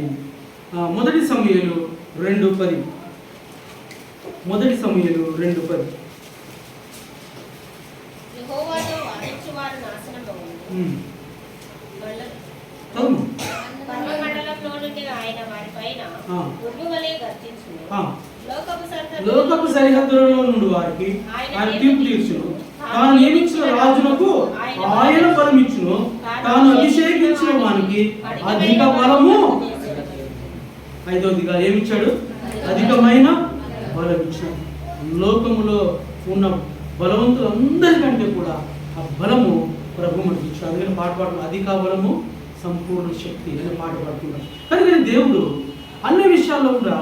1 సమూయేలు 2:10. 1 సమూయేలు 2:10. యెహోవాతో వాదించువారు నాశనమగును. మండలంలో నుండి ఆయన వారిపైన ఉరుమువలే గర్జించును. లోకపు సరిహద్దులలో నుండి వారికి ఆయన తీర్పు తీర్చును. తాను నియమించిన రాజులకు ఆయన బలం ఇచ్చును. తాను అభిషేకించిన వానికి అధిక బలము. 5వదిగా ఏమిచ్చాడు? అధికమైన బలం ఇచ్చాడు. లోకములో ఉన్న బలవంతులందరికంటే కూడా ఆ బలము ప్రభు మనకి ఇచ్చాడు. అందుకని పాట పాడుతున్నాం, అధిక బలము సంపూర్ణ శక్తి అని పాట పాడుతున్నాడు. కానీ దేవుడు అన్ని విషయాల్లో కూడా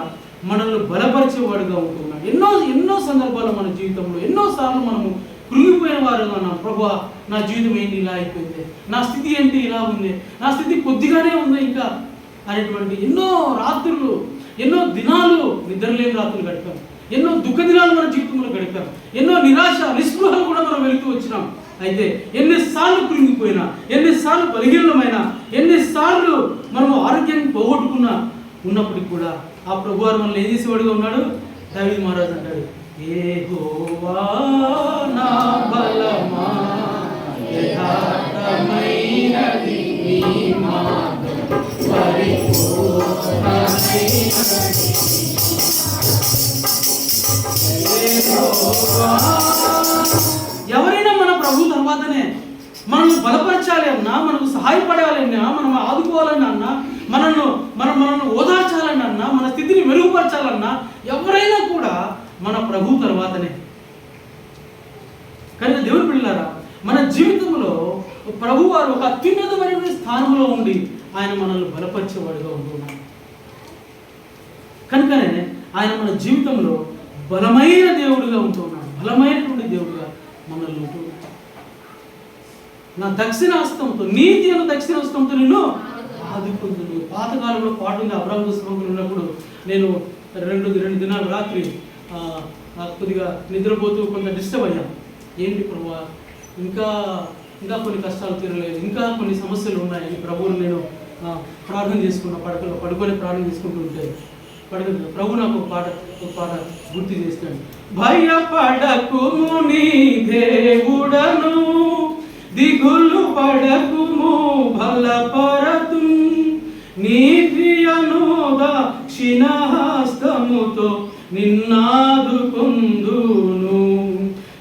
మనల్ని బలపరిచేవాడుగా ఉంటున్నాడు. ఎన్నో సందర్భాలు మన జీవితంలో ఎన్నోసార్లు మనము కృంగిపోయిన వారుగా ఉన్నాం. ప్రభువా, నా జీవితం ఏంటి ఇలా అయిపోయింది, నా స్థితి ఏంటి ఇలా ఉంది, నా స్థితి కొద్దిగానే ఉంది ఇంకా అనేటువంటి ఎన్నో రాత్రులు, ఎన్నో దినాలు నిద్రలేని రాత్రులు గడిపాం. ఎన్నో దుఃఖ దినాలు మన జీవితంలో గడిపాం, ఎన్నో నిరాశ నిస్పృహలు కూడా మనం వెళుతూ వచ్చినాం. అయితే ఎన్నిసార్లు కృంగిపోయినా, ఎన్నిసార్లు బలహీనమైనా, ఎన్నిసార్లు మనం ఆరోగ్యాన్ని పోగొట్టుకున్నా ఉన్నప్పటికీ కూడా ఆ ప్రభువారు మనల్ని ఏం చేసేవాడుగా ఉన్నాడు. దావీదు మహారాజు అంటాడు, యెహోవా నా బలమా, యథార్థమైనది నీ మార్గం, పరిపూర్ణమైనది యెహోవా. ఎవరైనా మన ప్రభు తర్వాతనే మనల్ని బలపరచాలి అన్నా, మనకు సహాయపడాలి అన్నా, మనం ఆదుకోవాలని అన్నా, మనల్ని ఓదార్చాలని అన్నా, మన స్థితిని మెరుగుపరచాలన్నా ఎవరైనా కూడా మన ప్రభు తర్వాతనే. కానీ దేవుని పిల్లలారా, మన జీవితంలో ప్రభు వారు ఒక అత్యున్నతమైన స్థానంలో ఉండి ఆయన మనల్ని బలపరిచేవాడుగా ఉంటున్నాడు. కనుకనే ఆయన మన జీవితంలో బలమైన దేవుడిగా ఉంటున్నాడు, బలమైనటువంటి దేవుడిగా మనల్ని ఉంటున్నాడు. నా దక్షిణాస్తంతో, నీతి అన్న దక్షిణాస్తంతో నిన్ను ఆదుకుంటుంది. పాతకాలంలో పాటుగా అబ్రాహ్మ పుస్తకంలో ఉన్నప్పుడు నేను రెండు దినాలు రాత్రి కొద్దిగా నిద్రపోతూ కొంత డిస్టర్బ్ అయ్యాను. ఏంటి ప్రభు, ఇంకా కొన్ని కష్టాలు తీరలేదు, ఇంకా కొన్ని సమస్యలు ఉన్నాయని ప్రభువుని నేను ప్రార్థన చేసుకున్న, పడుకొని ప్రార్థన చేసుకుంటూ ఉంటే ప్రభు నాకు ఒక పాట గుర్తు చేస్తాడు. భయపడకుము నీ దేవుడను, దిగులు పడకుము బలపరతు, నీతి అనుద క్షిణహస్తముతో నిన్నాదుకొందును.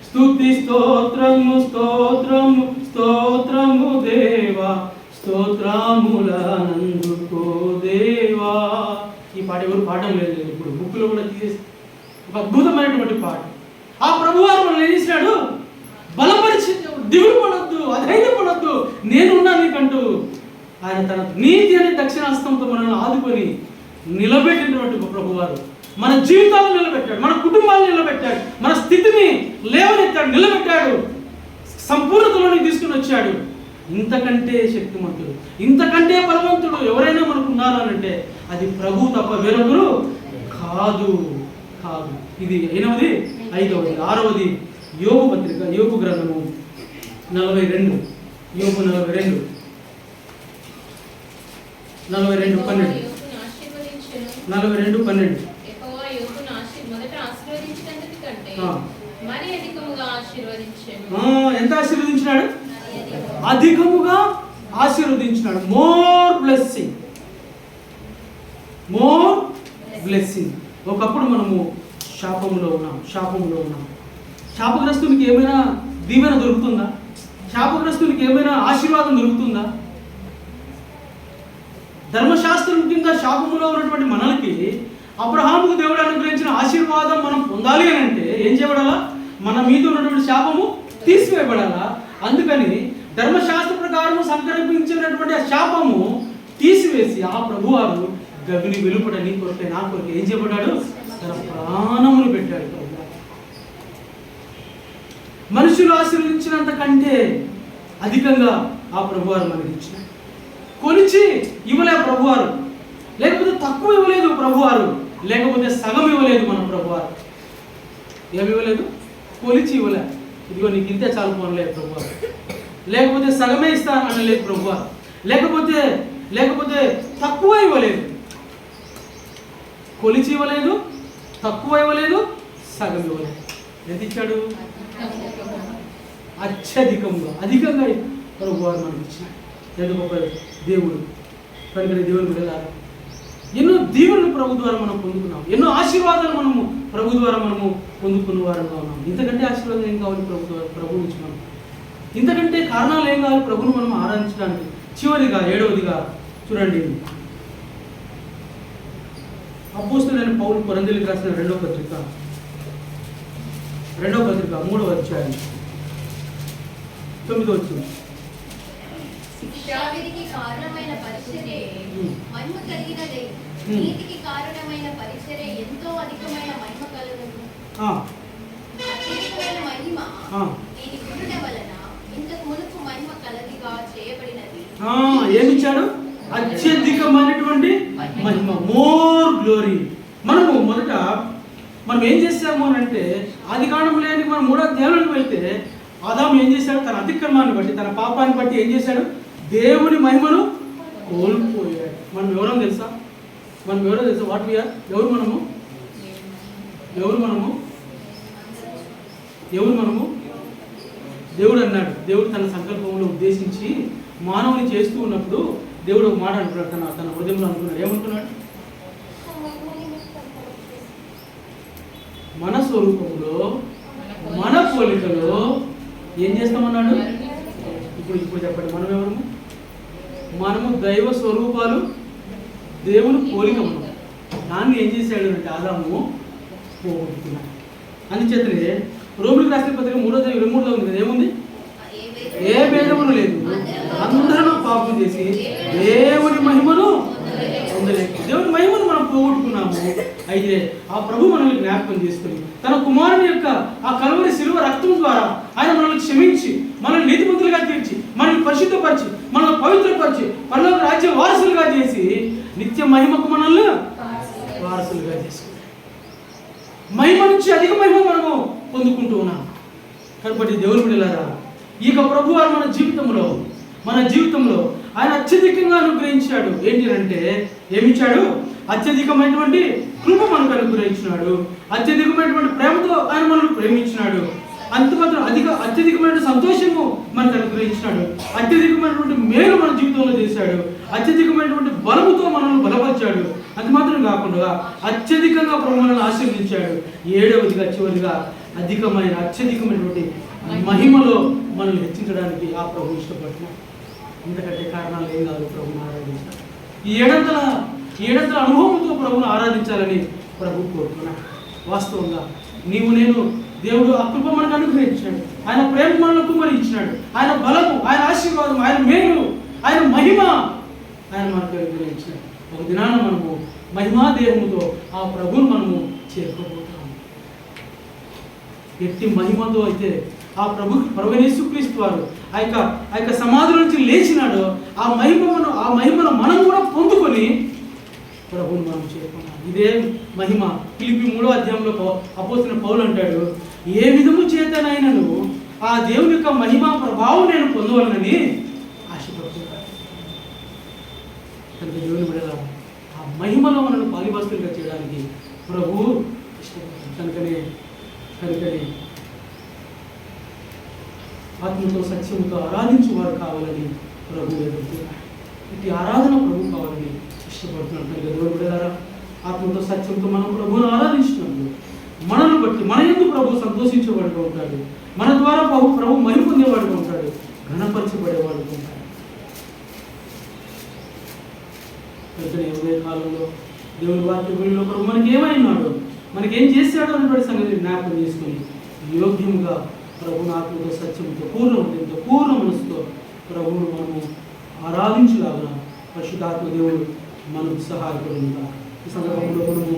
స్తుతి స్తోత్రము స్తోత్రము స్తోత్రము దేవా, స్తోత్రములనందుకో దేవా. ఈ పాట ఎవరు పాడడం లేదు, ఇప్పుడు బుక్లో కూడా తీసేసి ఒక అద్భుతమైనటువంటి పాట. ఆ ప్రభువారు మనం ఏం చేసినాడు, బలపరిచి దిగులు పడొద్దు, అధైర్యపడొద్దు, నేనున్నా నీకంటూ ఆయన తన నీతి అనే దక్షిణాస్తంతో మనల్ని ఆదుకొని నిలబెట్టినటువంటి ఒక ప్రభువారు మన జీవితాలను నిలబెట్టాడు, మన కుటుంబాలను నిలబెట్టాడు, మన స్థితిని లేవనెత్తాడు, నిలబెట్టాడు, సంపూర్ణతలోకి తీసుకుని వచ్చాడు. ఇంతకంటే శక్తిమంతుడు, ఇంతకంటే బలవంతుడు ఎవరైనా మనకు ఉన్నారు అని అంటే అది ప్రభు తప్ప వేరొకరు కాదు. ఇది 8వది, 5వది, 6వది యోబు పత్రిక, యోబు గ్రంథము 42, యోబు 42 42:12. ఎంత ఆశీర్వదించినాడు, అధికముగా ఆశీర్వదించినాడు. More blessing. ఒకప్పుడు మనము శాపంలో ఉన్నాం. శాపగ్రస్తునికి ఏమైనా దీవెన దొరుకుతుందా? శాపగ్రస్తునికి ఏమైనా ఆశీర్వాదం దొరుకుతుందా? ధర్మశాస్త్రం కింద శాపములో ఉన్నటువంటి మనల్కి అబ్రహాముకు దేవుడు అనుగ్రహించిన ఆశీర్వాదం మనం పొందాలి అని అంటే ఏం చేయబడాలా? మన మీద ఉన్నటువంటి శాపము తీసివేయబడాలా. అందుకని ధర్మశాస్త్ర ప్రకారము సంకల్పించినటువంటి ఆ శాపము తీసివేసి ఆ ప్రభువారు గవిని వెలుపడ నీ కొరకే నా కొరకే ఏం చేయబడ్డాడు, తన ప్రాణములు పెట్టాడు. మనుషులు ఆశీర్వదించినంత కంటే అధికంగా ఆ ప్రభువారు మనకి ఇచ్చాడు. కొలిచి ఇవ్వలే ప్రభువారు, లేకపోతే తక్కువ ఇవ్వలేదు ప్రభువారు, లేకపోతే సగం ఇవ్వలేదు మన ప్రభువారు. ఏమి ఇవ్వలేదు? కొలిచి ఇవ్వలే, ఇదిగో నీకు ఇంతే చాలు అనలేదు ప్రభువారు, లేకపోతే సగమే ఇస్తాను అనలేదు ప్రభువారు, లేకపోతే తక్కువ ఇవ్వలేదు. కొలిచి ఇవ్వలేదు, తక్కువ ఇవ్వలేదు, సగం ఇవ్వలేదు. ఎంత ఇచ్చాడు? అధికంగా ప్రభువారు మనకి ఇచ్చాడు. ఎంత గొప్ప దేవుడు. కనుక దేవుని బిడ్డలారా, ఎన్నో దీవెనలు ప్రభు ద్వారా మనం పొందుకున్నాం, ఎన్నో ఆశీర్వాదాలు మనము ప్రభు ద్వారా మనము పొందుకున్న వారంగా ఉన్నాం. ఇంతకంటే ఆశీర్వాదం ఏం కావాలి ప్రభు నుంచి మనం? ఇంతకంటే కారణాలు ఏం కావాలి ప్రభుని మనం ఆరాధించడానికి? చివరిగా 7వదిగా చూడండి, అపోస్తలుడైన పౌలు కొరింథీయులకు రాసిన 2వ పత్రిక 3వ అధ్యాయం 9వ వచనం. శిక్షావిధికి కారణమైన పరిచర్య మహిమ కలిగినదే, నీతికి కారణమైన పరిచర్య ఎంతో అధికమైన మహిమ కలుగును. అత్యధికమైన మహిమ దీని పుట్టుట వలన ఇంతకు మునుపు మహిమ కలదిగా చేయబడినది. ఏమిచ్చాడు? అత్యధికమైనటువంటి మహిమ, మోర్ గ్లోరీ. మనము మొదట మనం ఏం చేసాము అని అంటే ఆది కాండం లేని మనం 3వ అధ్యాయంలోకి వెళ్తే ఆదాము ఏం చేశాడు? తన అతిక్రమాన్ని బట్టి, తన పాపాన్ని బట్టి ఏం చేశాడు? దేవుని మహిమను కోల్పోయాడు. మనం ఎవరో తెలుసా? What we are? ఎవరు మనము? దేవుడు అన్నాడు. దేవుడు తన సంకల్పంలో ఉద్దేశించి మానవుని చేస్తూ ఉన్నప్పుడు దేవుడు ఒక మాట అంటున్నాడు. తన హృదయంలో అనుకున్నాడు. ఏమనుకున్నాడు? మన స్వరూపంలో మన పోలికలో ఏం చేస్తామన్నాడు? ఇప్పుడు చెప్పండి, మనం ఎవరము? మనము దైవ స్వరూపాలు, దేవుని పోలిక మనం. దాన్ని ఏం చేశాడు అంటే ఆదాము పోగొట్టుకున్నాడు. అందుచేతనే రోమిలికి రాసిన పత్రిక 3:23 ఉంది కదా, ఏముంది? ఏ భేదమును లేదు, అందరూ పాపం చేసి దేవుని మహిమను పొందలేదు. దేవుని మహిమను మనం పోగొట్టుకున్నాము. అయితే ఆ ప్రభు మనల్ని జ్ఞాపకం చేసుకుని తన కుమారుని యొక్క ఆ కలువరి శిలువ రక్తం ద్వారా ఆయన మనల్ని క్షమించి, మనల్ని నీతిమంతులుగా తీర్చి, మనల్ని పరిశుద్ధపరిచి, మనల్ని పవిత్రపరిచి, పరలోక రాజ్య వారసులుగా చేసి నిత్య మహిమకు మనల్ని వారసులుగా చేసుకున్నాడు. మహిమ నుంచి అధిక మహిమ మనము పొందుకుంటూ ఉన్నాం. కాబట్టి దేవుని బిడ్డలారా, ఇక ప్రభు వారు మన జీవితంలో ఆయన అత్యధికంగా అనుగ్రహించాడు. ఏంటి అంటే ఏమిచ్చాడు? అత్యధికమైనటువంటి కృప మనకు అనుగ్రహించినాడు. అత్యధికమైనటువంటి ప్రేమతో ఆయన మనల్ని ప్రేమించినాడు. అంతమాత్రం అత్యధికమైన సంతోషము మనకు అనుగ్రహించినాడు. అత్యధికమైనటువంటి మేలు మన జీవితంలో చేశాడు. అత్యధికమైనటువంటి బలముతో మనల్ని బలపరిచాడు. అంత మాత్రం కాకుండా అత్యధికంగా ప్రభు మనల్ని ఆశీర్వదించాడు. 7వదిగా చివరిగా అత్యధికమైనటువంటి మహిమలో మనల్ని హెచ్చించడానికి ఆ ప్రభు ఇష్టపడుతున్నాడు. ఇంతకంటే కారణాలు ఏం కాదు ప్రభుని ఆరాధించాలి. ఈ ఏడంతల అనుభవంతో ప్రభుని ఆరాధించాలని ప్రభు కోరుతున్నాడు. వాస్తవంగా నేను దేవుడు ఆ కృప మనకు అనుగ్రహించాడు. ఆయన ప్రేమ మనకు కుమ్మరించినాడు. ఆయన బలము, ఆయన ఆశీర్వాదం, ఆయన మేలు, ఆయన మహిమ ఆయన మనకు అనుగ్రహించినాడు. ఒక దినాన మనము మహిమా దేహముతో ఆ ప్రభువును మనము చేరుకోబోతున్నాము. ఎట్టి మహిమతో అయితే ఆ ప్రభు యేసుక్రీస్తు వారు ఆ యొక్క సమాధుల నుంచి లేచినాడో ఆ మహిమను మనం కూడా పొందుకొని ప్రభువును మనం చేరుకున్నాం. ఇదే మహిమ. ఫిలిప్పీ 3వ అధ్యాయంలో అపోస్తలుడైన పౌలు అంటాడు, ఏ విధము చేతనైనను ఆ దేవుని యొక్క మహిమా ప్రభావం నేను పొందవాలని ఆశపడుతున్నాను. కనుక దేవుని బిడ్డల ఆ మహిమలో మనల్ని పాలిభాస్తులుగా చేయడానికి ప్రభు ఇష్టపడుతుంది. కనుకనే ఆత్మతో సత్యముతో ఆరాధించేవారు కావాలని ప్రభు ఎదుగుతున్నాడు. ఇటు ఆరాధన ప్రభు కావాలని ఇష్టపడుతున్నాడు. కనుక దేవుని బిడ్డలారా, ఆత్మతో సత్యంతో మనం ప్రభువును ఆరాధించినప్పుడు మనల్ని బట్టి మన యందు ప్రభు సంతోషించేవాడుగా ఉంటాడు. మన ద్వారా ప్రభు మహిమ పొందేవాడుగా ఉంటాడు, ఘనపరచబడేవాడుగా ఉంటాడు. కనుక ఉదయ కాలంలో దేవుని వాక్యంలో ప్రభు మనకి ఏమైనాడు, మనకేం చేశాడు అనేటువంటి సంగతి జ్ఞాపకం చేసుకుని యోగ్యంగా ప్రభుని ఆత్మతో సత్యంతో పూర్ణ హృదయంతో పూర్ణ మనసుతో ప్రభువును మనము ఆరాధించలాగా పరిశుద్ధాత్మ దేవుడు మనకు సహాయపడుతుందా. ఈ సందర్భంలో మనము